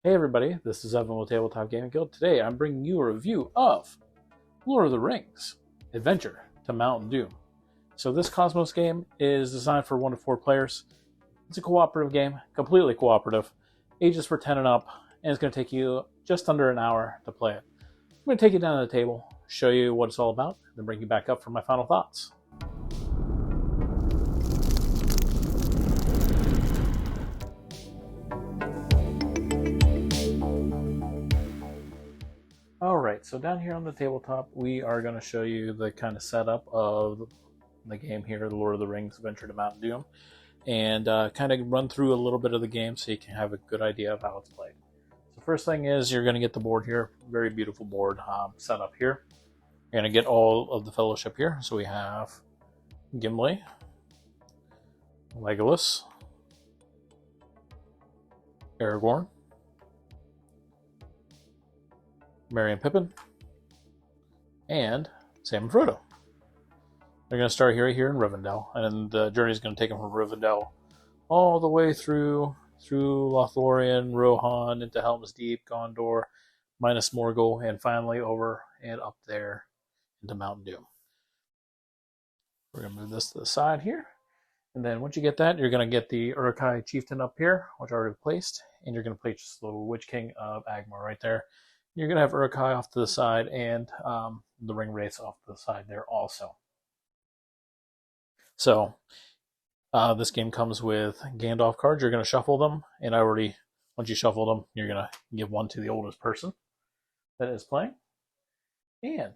Hey everybody, this is Evan with Tabletop Gaming Guild. Today I'm bringing you a review of Lord of the Rings Adventure to Mountain Doom. So this Cosmos game is designed for 1 to 4 players. It's a cooperative game, completely cooperative, ages for 10 and up, and it's going to take you just under an hour to play it. I'm going to take you down to the table, show you what it's all about, then bring you back up for my final thoughts. Alright, so down here on the tabletop, we are going to show you the kind of setup of the game here, the Lord of the Rings Adventure to Mountain Doom, and kind of run through a little bit of the game so you can have a good idea of how it's played. So first thing is you're going to get the board here, very beautiful board set up here. You're going to get all of the fellowship here. So we have Gimli, Legolas, Aragorn, Merry and Pippin, and Sam and Frodo. They're going to start here in Rivendell, and the journey is going to take them from Rivendell all the way through Lothlorien, Rohan, into Helm's Deep, Gondor, minus Morgul, and finally over and up there into Mount Doom. We're going to move this to the side here, and then once you get that, you're going to get the Uruk-hai chieftain up here, which I already placed, and you're going to place the Witch King of Angmar right there. You're going to have Uruk-hai off to the side, and the Ring Wraiths off to the side there also. So this game comes with Gandalf cards. You're going to shuffle them, and once you shuffle them, you're going to give one to the oldest person that is playing. And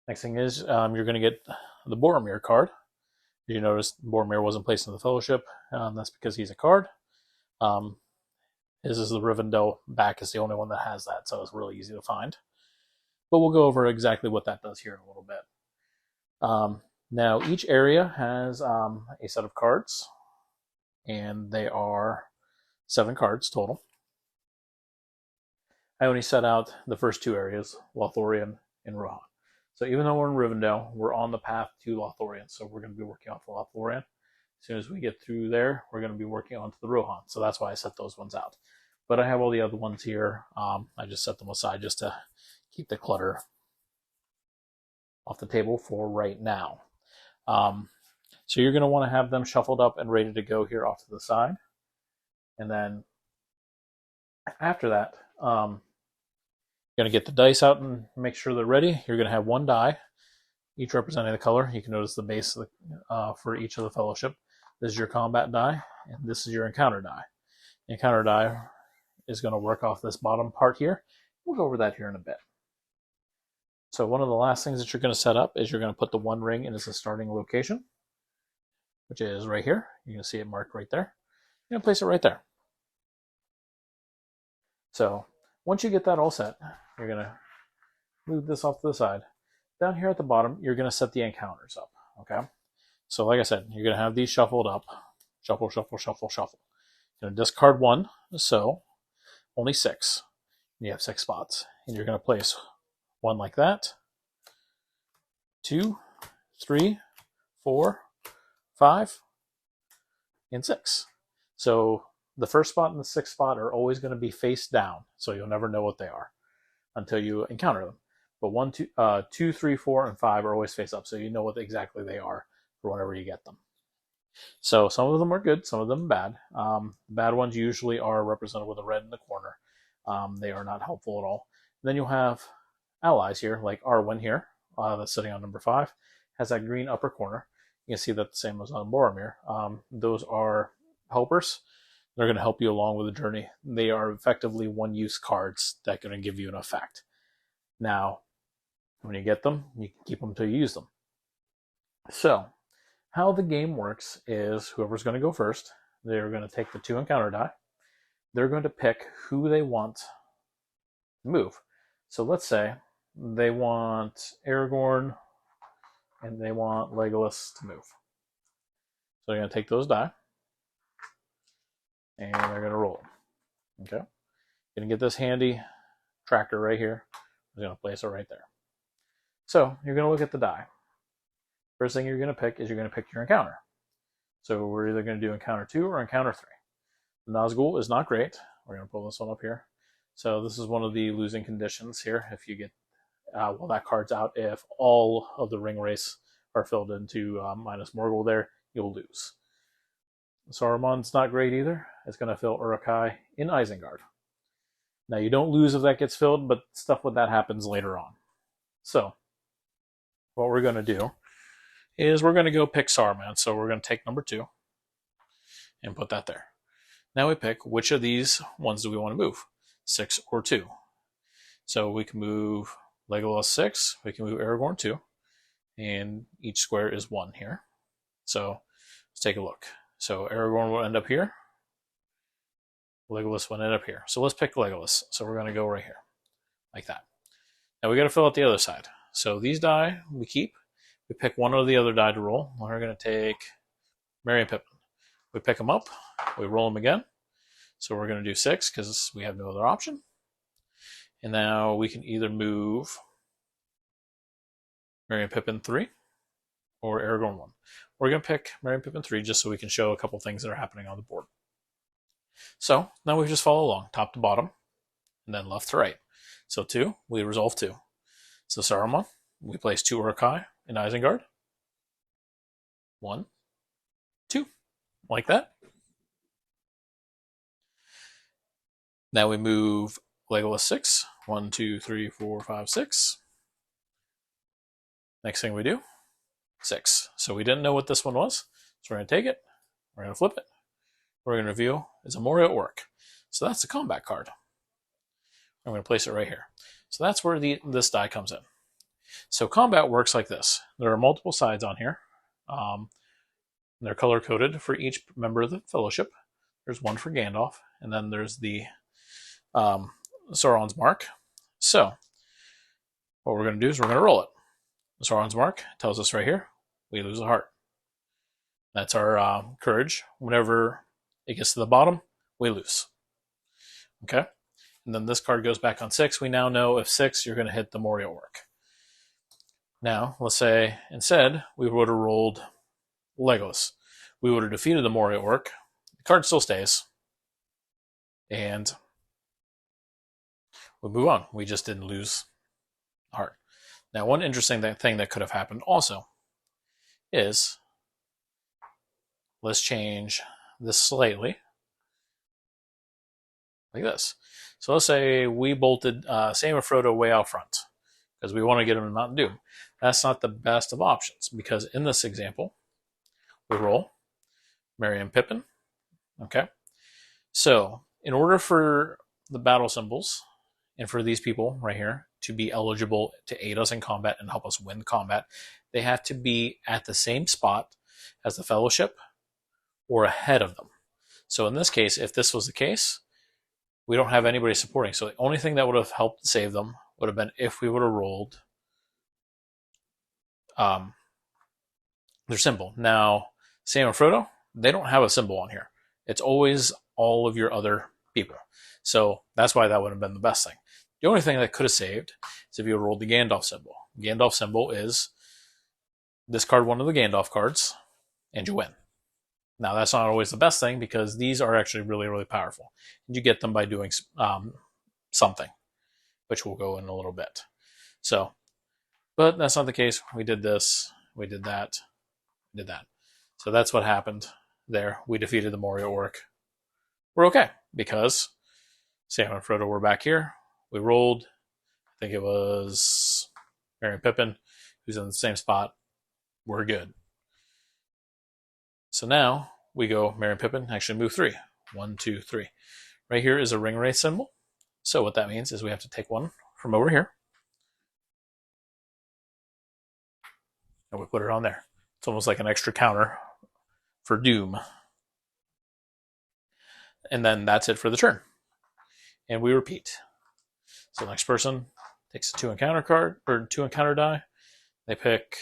next thing is you're going to get the Boromir card. You notice Boromir wasn't placed in the Fellowship. That's because he's a card. His is the Rivendell back is the only one that has that, so it's really easy to find. But we'll go over exactly what that does here in a little bit. Now, each area has a set of cards, and they are 7 cards total. I only set out the first 2 areas, Lothlorien and Rohan. So even though we're in Rivendell, we're on the path to Lothlorien, so we're going to be working off the Lothlorien. As soon as we get through there, we're going to be working on to the Rohan, so that's why I set those ones out. But I have all the other ones here. I just set them aside just to keep the clutter off the table for right now. So you're going to want to have them shuffled up and ready to go here off to the side. And then after that, you're going to get the dice out and make sure they're ready. You're going to have 1 die, each representing the color. You can notice the base for each of the fellowship. This is your combat die, and this is your encounter die. The encounter die is going to work off this bottom part here. We'll go over that here in a bit. So one of the last things that you're going to set up is you're going to put the 1 ring in as a starting location, which is right here. You can see it marked right there. You're going to place it right there. So once you get that all set, you're going to move this off to the side. Down here at the bottom, you're going to set the encounters up. Okay. So like I said, you're going to have these shuffled up. Shuffle, shuffle, shuffle, shuffle. You're going to discard 1, so only 6. You have 6 spots, and you're going to place 1 like that, 2, 3, 4, 5, and 6. So the first spot and the 6th spot are always going to be face down, so you'll never know what they are until you encounter them. But 1, 2, 3, 4, and 5 are always face up, so you know what exactly they are for whenever you get them. So some of them are good, some of them bad. The bad ones usually are represented with a red in the corner. They are not helpful at all. Then you'll have allies here, like Arwen here, that's sitting on number 5, has that green upper corner. You can see that the same as on Boromir. Those are helpers. They're going to help you along with the journey. They are effectively one-use cards that are going to give you an effect. Now, when you get them, you can keep them until you use them. So, how the game works is whoever's going to go first, they're going to take the 2 encounter die. They're going to pick who they want to move. So let's say they want Aragorn and they want Legolas to move. So they're going to take those die and they're going to roll them. Okay. You're going to get this handy tracker right here. I'm going to place it right there. So you're going to look at the die. First thing you're going to pick is you're going to pick your encounter. So we're either going to do encounter 2 or encounter 3. The Nazgul is not great. We're going to pull this one up here. So this is one of the losing conditions here. If you get, well, that card's out. If all of the ring race are filled into minus Morgul there, you'll lose. Saruman's not great either. It's going to fill Uruk-hai in Isengard. Now, you don't lose if that gets filled, but stuff with that happens later on. So, what we're going to do is we're going to go pick Saruman. So we're going to take number 2 and put that there. Now we pick which of these ones do we want to move, 6 or 2. So we can move Legolas 6, we can move Aragorn 2, and each square is 1 here. So let's take a look. So Aragorn will end up here. Legolas will end up here. So let's pick Legolas. So we're going to go right here, like that. Now we got to fill out the other side. So these die we keep. We pick one or the other die to roll. We're going to take Merry and Pippin. We pick them up. We roll them again. So we're going to do 6 because we have no other option. And now we can either move Merry and Pippin 3 or Aragorn 1. We're going to pick Merry and Pippin 3 just so we can show a couple things that are happening on the board. So now we just follow along, top to bottom, and then left to right. So 2, we resolve 2. So Saruman, we place 2 Uruk-hai in Isengard. 1, 2, like that. Now we move Legolas 6. 1, 2, 3, 4, 5, 6. Next thing we do, 6. So we didn't know what this one was. So we're going to take it. We're going to flip it. We're going to reveal is a Moria Orc. So that's the combat card. I'm going to place it right here. So that's where this die comes in. So combat works like this. There are multiple sides on here. They're color-coded for each member of the Fellowship. There's one for Gandalf, and then there's the Sauron's Mark. So what we're going to do is we're going to roll it. The Sauron's Mark tells us right here, we lose a heart. That's our courage. Whenever it gets to the bottom, we lose. Okay? And then this card goes back on 6. We now know if 6, you're going to hit the Moria Orc. Now, let's say instead we would have rolled Legolas. We would have defeated the Moria Orc. The card still stays. And we move on. We just didn't lose a heart. Now, one interesting thing that could have happened also is, let's change this slightly, like this. So let's say we bolted Sam and Frodo way out front because we want to get him to Mount Doom. That's not the best of options because in this example, we roll Merry and Pippin. Okay. So in order for the battle symbols and for these people right here to be eligible to aid us in combat and help us win combat, they have to be at the same spot as the Fellowship or ahead of them. So in this case, if this was the case, we don't have anybody supporting. So the only thing that would have helped save them would have been if we would have rolled their symbol. Now, Sam and Frodo, they don't have a symbol on here. It's always all of your other people. So that's why that would have been the best thing. The only thing that could have saved is if you rolled the Gandalf symbol. Gandalf symbol is discard one of the Gandalf cards and you win. Now, that's not always the best thing because these are actually really, really powerful. You get them by doing something, which we'll go in a little bit. So, but that's not the case. We did this, we did that, we did that. So that's what happened there. We defeated the Moria Orc. We're okay because Sam and Frodo were back here. We rolled, I think it was Merry and Pippin, who's in the same spot. We're good. So now we go Merry and Pippin, actually move 3. 1, 2, 3. Right here is a ring wraith symbol. So what that means is we have to take one from over here. And we put it on there. It's almost like an extra counter for Doom. And then that's it for the turn. And we repeat. So the next person takes a 2 encounter card, or 2 encounter die. They pick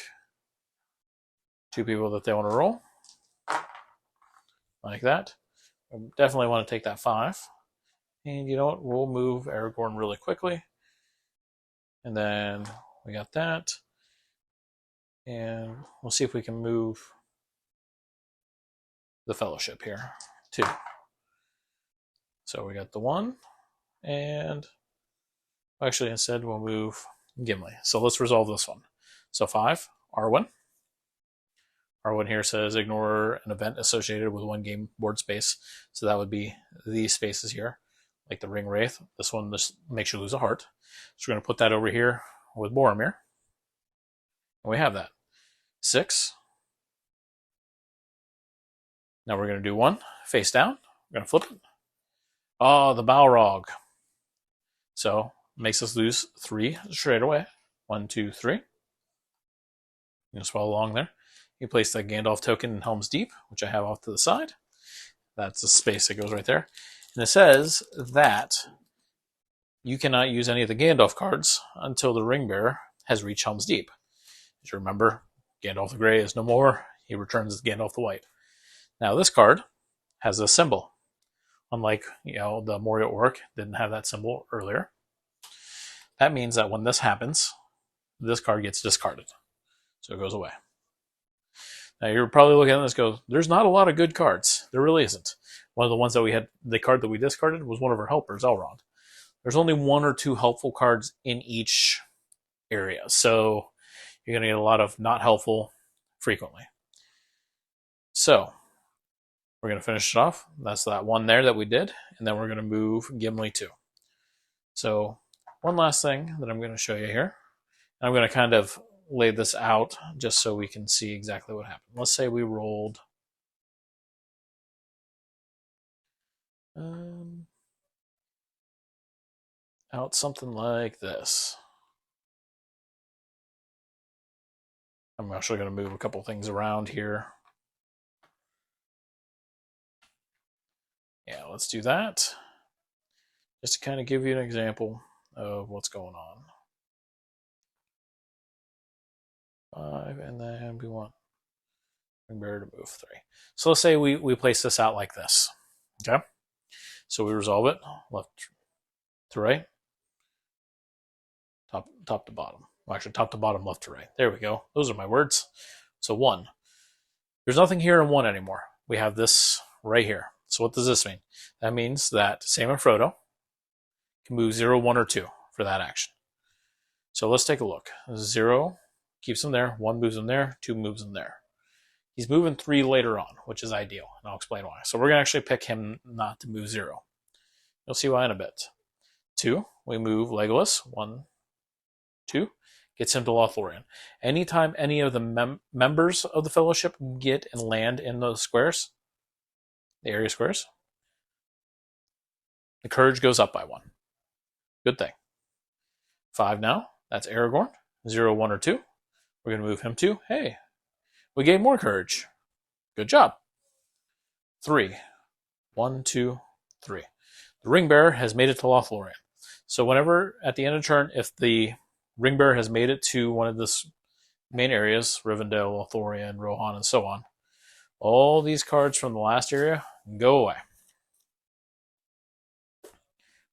2 people that they want to roll. Like that. I definitely want to take that 5. And you know what? We'll move Aragorn really quickly. And then we got that. And we'll see if we can move the Fellowship here, too. So we got the 1, and actually instead we'll move Gimli. So let's resolve this one. So 5, R1. R1 here says ignore an event associated with 1 game board space. So that would be these spaces here, like the Ring Wraith. This one just makes you lose a heart. So we're going to put that over here with Boromir. And we have that. 6. Now we're going to do 1 face down. We're going to flip it. Oh, the Balrog. So makes us lose 3 straight away. 1, 2, 3. You just follow along there. You place the Gandalf token in Helm's Deep, which I have off to the side. That's the space that goes right there. And it says that you cannot use any of the Gandalf cards until the Ring Bearer has reached Helm's Deep. As you remember, Gandalf the Grey is no more. He returns as Gandalf the White. Now this card has a symbol. Unlike, the Moria Orc didn't have that symbol earlier. That means that when this happens, this card gets discarded. So it goes away. Now you're probably looking at this and go, there's not a lot of good cards. There really isn't. One of the ones that we had, the card that we discarded was one of our helpers, Elrond. There's only 1 or 2 helpful cards in each area. So you're going to get a lot of not helpful frequently. So we're going to finish it off. That's that 1 there that we did. And then we're going to move Gimli 2. So one last thing that I'm going to show you here. I'm going to kind of lay this out just so we can see exactly what happened. Let's say we rolled out something like this. I'm actually going to move a couple things around here. Yeah, let's do that. Just to kind of give you an example of what's going on. 5, and then we want Ring Bearer to move 3. So let's say we place this out like this. Okay? So we resolve it left to right, top to bottom. Well, actually, top to bottom, left to right. There we go. Those are my words. So 1. There's nothing here in 1 anymore. We have this right here. So what does this mean? That means that Sam and Frodo can move 0, 1, or 2 for that action. So let's take a look. 0 keeps him there. 1 moves him there. 2 moves him there. He's moving 3 later on, which is ideal, and I'll explain why. So we're going to actually pick him not to move 0. You'll see why in a bit. 2, we move Legolas. 1, 2, gets him to Lothlorien. Anytime any of the members of the Fellowship get and land in those squares, the area squares, the courage goes up by 1. Good thing. 5 now, that's Aragorn. 0, 1, or 2. We're going to move him to, hey, we gain more courage. Good job. 3. 1, 2, 3. The Ring Bearer has made it to Lothlorien. So whenever, at the end of turn, if the Ring Bearer has made it to one of the main areas, Rivendell, Lothlorien, Rohan, and so on, all these cards from the last area go away.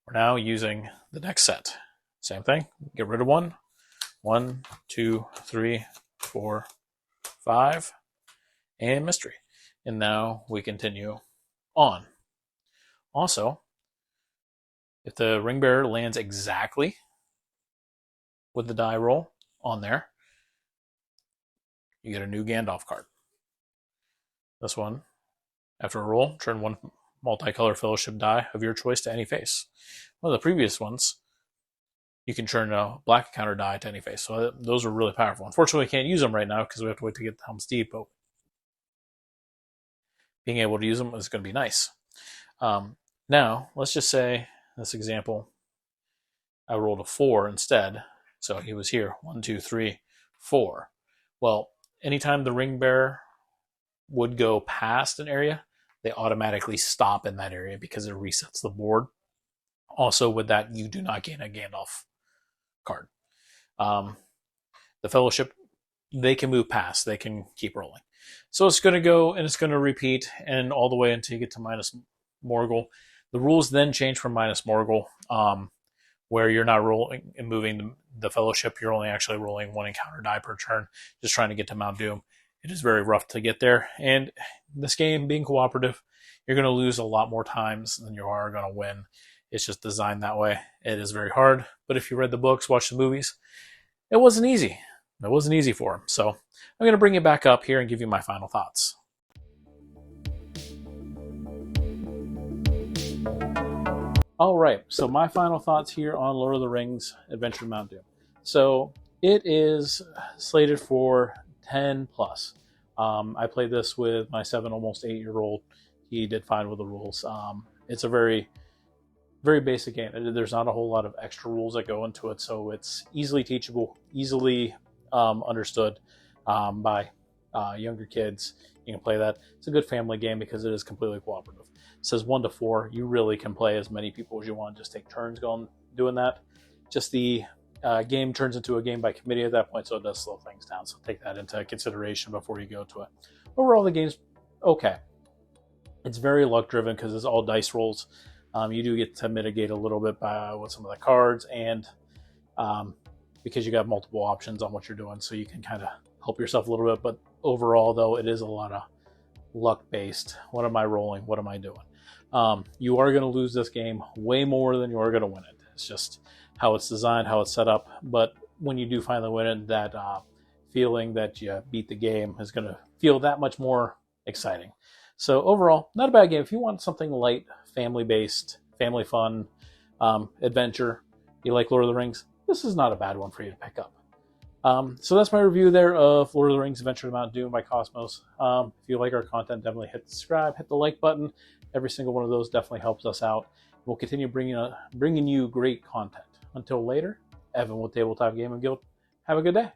We're now using the next set. Same thing. Get rid of 1. 1, 2, 3, 4, 5, and mystery. And now we continue on. Also, if the Ring Bearer lands exactly with the die roll on there, you get a new Gandalf card. This one, after a roll, turn 1 multicolor Fellowship die of your choice to any face. One of the previous ones, you can turn a black counter die to any face. So those are really powerful. Unfortunately, we can't use them right now because we have to wait to get the Helm's Deep, but being able to use them is going to be nice. Now, let's just say, this example, I rolled a 4 instead. So he was here, 1, 2, 3, 4. Well, anytime the Ring Bearer would go past an area, they automatically stop in that area because it resets the board. Also, with that, you do not gain a Gandalf card. The Fellowship, they can move past. They can keep rolling. So it's going to go and it's going to repeat and all the way until you get to minus Morgul. The rules then change from minus Morgul, where you're not rolling and moving the Fellowship. You're only actually rolling 1 encounter die per turn, just trying to get to Mount Doom. It is very rough to get there. And this game, being cooperative, You're going to lose a lot more times than you are going to win. It's just designed that way. It is very hard, but if you read the books, watch the movies, it wasn't easy. It wasn't easy for him. So I'm going to bring it back up here and give you my final thoughts. All right, so my final thoughts here on Lord of the Rings Adventure to Mount Doom. So it is slated for 10 plus. I played this with my 7, almost 8-year-old. He did fine with the rules. It's a very, very basic game. There's not a whole lot of extra rules that go into it, so it's easily teachable, easily understood by younger kids. You can play that. It's a good family game because it is completely cooperative. It says 1 to 4. You really can play as many people as you want. Just take turns doing that. Just the game turns into a game by committee at that point, so it does slow things down. So take that into consideration before you go to it. Overall, the game's okay. It's very luck driven because it's all dice rolls. You do get to mitigate a little bit with some of the cards, and because you got multiple options on what you're doing, so you can kind of help yourself a little bit. But overall, though, it is a lot of luck based. What am I rolling? What am I doing? You are going to lose this game way more than you are going to win it. It's just how it's designed, how it's set up. But when you do finally win it, that feeling that you beat the game is going to feel that much more exciting. So overall, not a bad game. If you want something light, family-based, family fun, adventure, you like Lord of the Rings, this is not a bad one for you to pick up. So that's my review there of Lord of the Rings Adventure to Mount Doom by Cosmos. If you like our content, definitely hit subscribe, hit the like button. Every single one of those definitely helps us out. We'll continue bringing you great content. Until later, Evan with Tabletop Gaming Guild. Have a good day.